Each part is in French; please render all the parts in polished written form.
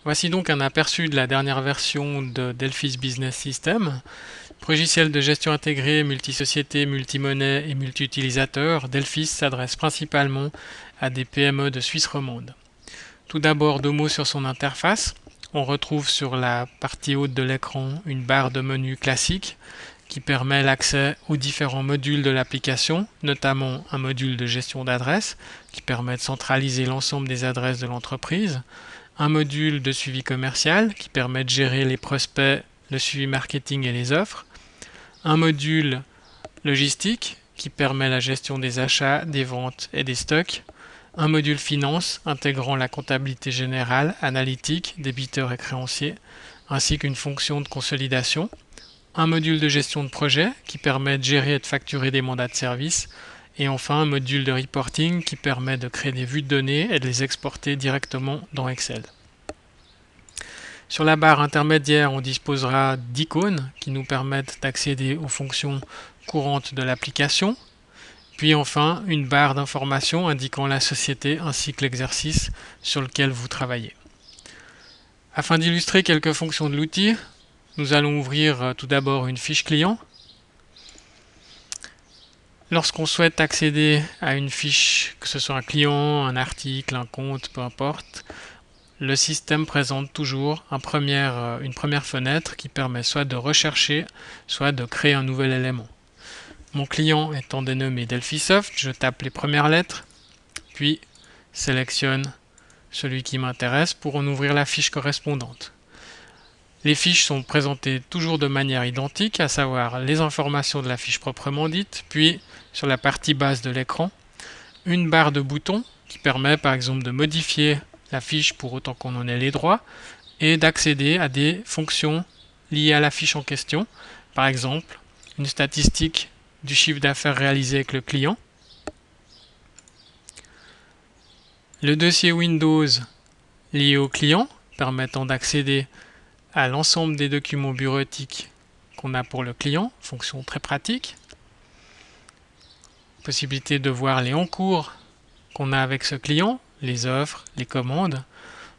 Voici donc un aperçu de la dernière version de Delphis Business System. Logiciel de gestion intégrée, multi-société, multi-monnaie et multi-utilisateur, Delphis s'adresse principalement à des PME de Suisse romande. Tout d'abord, 2 mots sur son interface. On retrouve sur la partie haute de l'écran une barre de menu classique qui permet l'accès aux différents modules de l'application, notamment un module de gestion d'adresses qui permet de centraliser l'ensemble des adresses de l'entreprise, un module de suivi commercial qui permet de gérer les prospects, le suivi marketing et les offres, un module logistique qui permet la gestion des achats, des ventes et des stocks, un module finance intégrant la comptabilité générale, analytique, débiteur et créancier, ainsi qu'une fonction de consolidation, un module de gestion de projet qui permet de gérer et de facturer des mandats de service, et enfin un module de reporting qui permet de créer des vues de données et de les exporter directement dans Excel. Sur la barre intermédiaire, on disposera d'icônes qui nous permettent d'accéder aux fonctions courantes de l'application, puis enfin une barre d'informations indiquant la société ainsi que l'exercice sur lequel vous travaillez. Afin d'illustrer quelques fonctions de l'outil, nous allons ouvrir tout d'abord une fiche client. Lorsqu'on souhaite accéder à une fiche, que ce soit un client, un article, un compte, peu importe, le système présente toujours une première fenêtre qui permet soit de rechercher, soit de créer un nouvel élément. Mon client étant dénommé Delphisoft, je tape les premières lettres, puis sélectionne celui qui m'intéresse pour en ouvrir la fiche correspondante. Les fiches sont présentées toujours de manière identique, à savoir les informations de la fiche proprement dite, puis sur la partie basse de l'écran, une barre de boutons qui permet par exemple de modifier la fiche pour autant qu'on en ait les droits et d'accéder à des fonctions liées à la fiche en question, par exemple une statistique du chiffre d'affaires réalisé avec le client, le dossier Windows lié au client permettant d'accéder à l'ensemble des documents bureautiques qu'on a pour le client, fonction très pratique, possibilité de voir les encours qu'on a avec ce client, les offres, les commandes.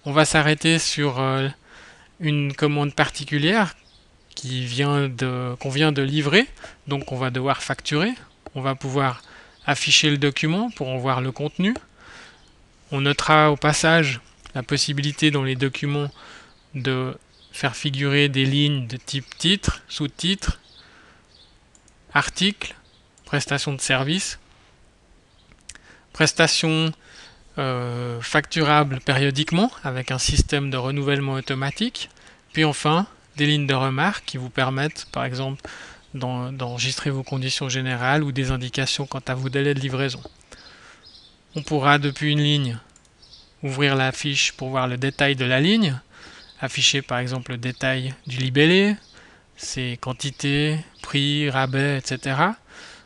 On va s'arrêter sur une commande particulière qu'on vient de livrer, donc on va devoir facturer. On va pouvoir afficher le document pour en voir le contenu. On notera au passage la possibilité dans les documents de faire figurer des lignes de type titre, sous-titre, article, prestation de service, prestation facturable périodiquement avec un système de renouvellement automatique, puis enfin des lignes de remarques qui vous permettent par exemple d'enregistrer vos conditions générales ou des indications quant à vos délais de livraison. On pourra depuis une ligne ouvrir la fiche pour voir le détail de la ligne, afficher par exemple le détail du libellé, ses quantités, prix, rabais, etc.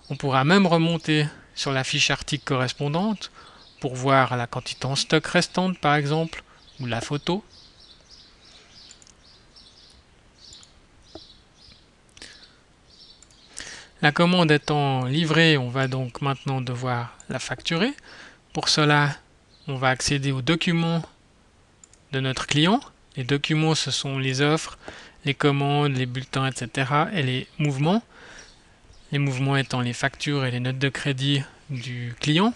On pourra même remonter sur la fiche article correspondante pour voir la quantité en stock restante par exemple, ou la photo. La commande étant livrée, on va donc maintenant devoir la facturer. Pour cela, on va accéder aux documents de notre client. Les documents, ce sont les offres, les commandes, les bulletins, etc. et les mouvements. Les mouvements étant les factures et les notes de crédit du client.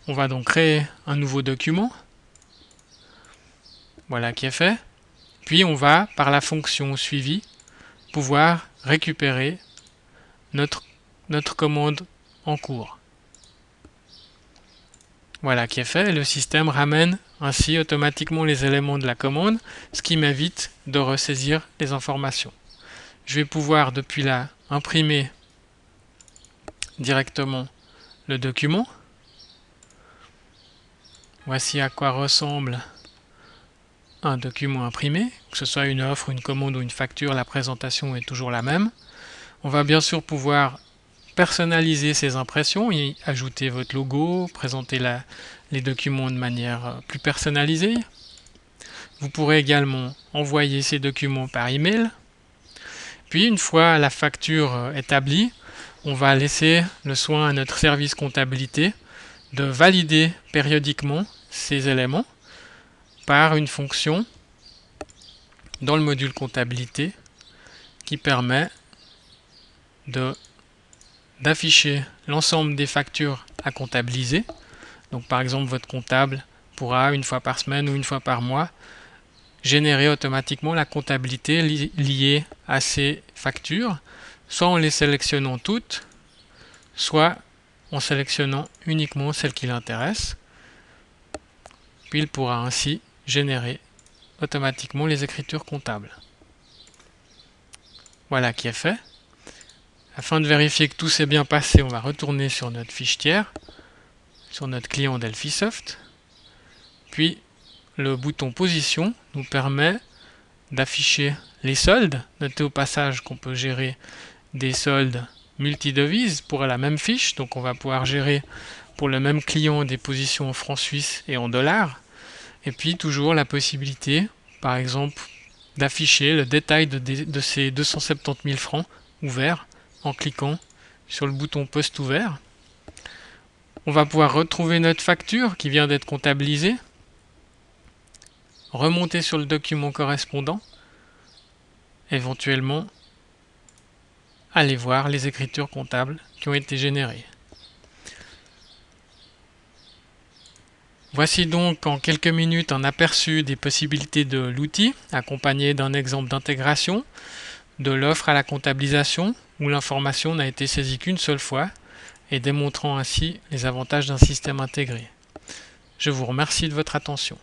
On va donc créer un nouveau document. Voilà qui est fait. Puis on va, par la fonction suivi, pouvoir récupérer notre commande en cours. Voilà qui est fait. Le système ramène ainsi automatiquement les éléments de la commande, ce qui m'évite de ressaisir les informations. Je vais pouvoir depuis là imprimer directement le document. Voici à quoi ressemble un document imprimé, que ce soit une offre, une commande ou une facture, la présentation est toujours la même. On va bien sûr pouvoir personnaliser ces impressions, y ajouter votre logo, présenter les documents de manière plus personnalisée. Vous pourrez également envoyer ces documents par email. Puis une fois la facture établie, on va laisser le soin à notre service comptabilité de valider périodiquement ces éléments par une fonction dans le module comptabilité qui permet d'afficher l'ensemble des factures à comptabiliser. Donc par exemple, votre comptable pourra une fois par semaine ou une fois par mois générer automatiquement la comptabilité liée à ces factures, soit en les sélectionnant toutes, soit en sélectionnant uniquement celles qui l'intéressent. Puis il pourra ainsi générer automatiquement les écritures comptables. Voilà qui est fait. Afin de vérifier que tout s'est bien passé, on va retourner sur notre fiche tiers, sur notre client Delphisoft. Puis le bouton position nous permet d'afficher les soldes. Notez au passage qu'on peut gérer des soldes multidevises pour la même fiche. Donc on va pouvoir gérer pour le même client des positions en francs suisses et en dollars. Et puis toujours la possibilité, par exemple, d'afficher le détail de ces 270 000 francs ouverts en cliquant sur le bouton poste ouvert. On va pouvoir retrouver notre facture qui vient d'être comptabilisée, remonter sur le document correspondant, éventuellement aller voir les écritures comptables qui ont été générées. Voici donc en quelques minutes un aperçu des possibilités de l'outil, accompagné d'un exemple d'intégration de l'offre à la comptabilisation, où l'information n'a été saisie qu'une seule fois, et démontrant ainsi les avantages d'un système intégré. Je vous remercie de votre attention.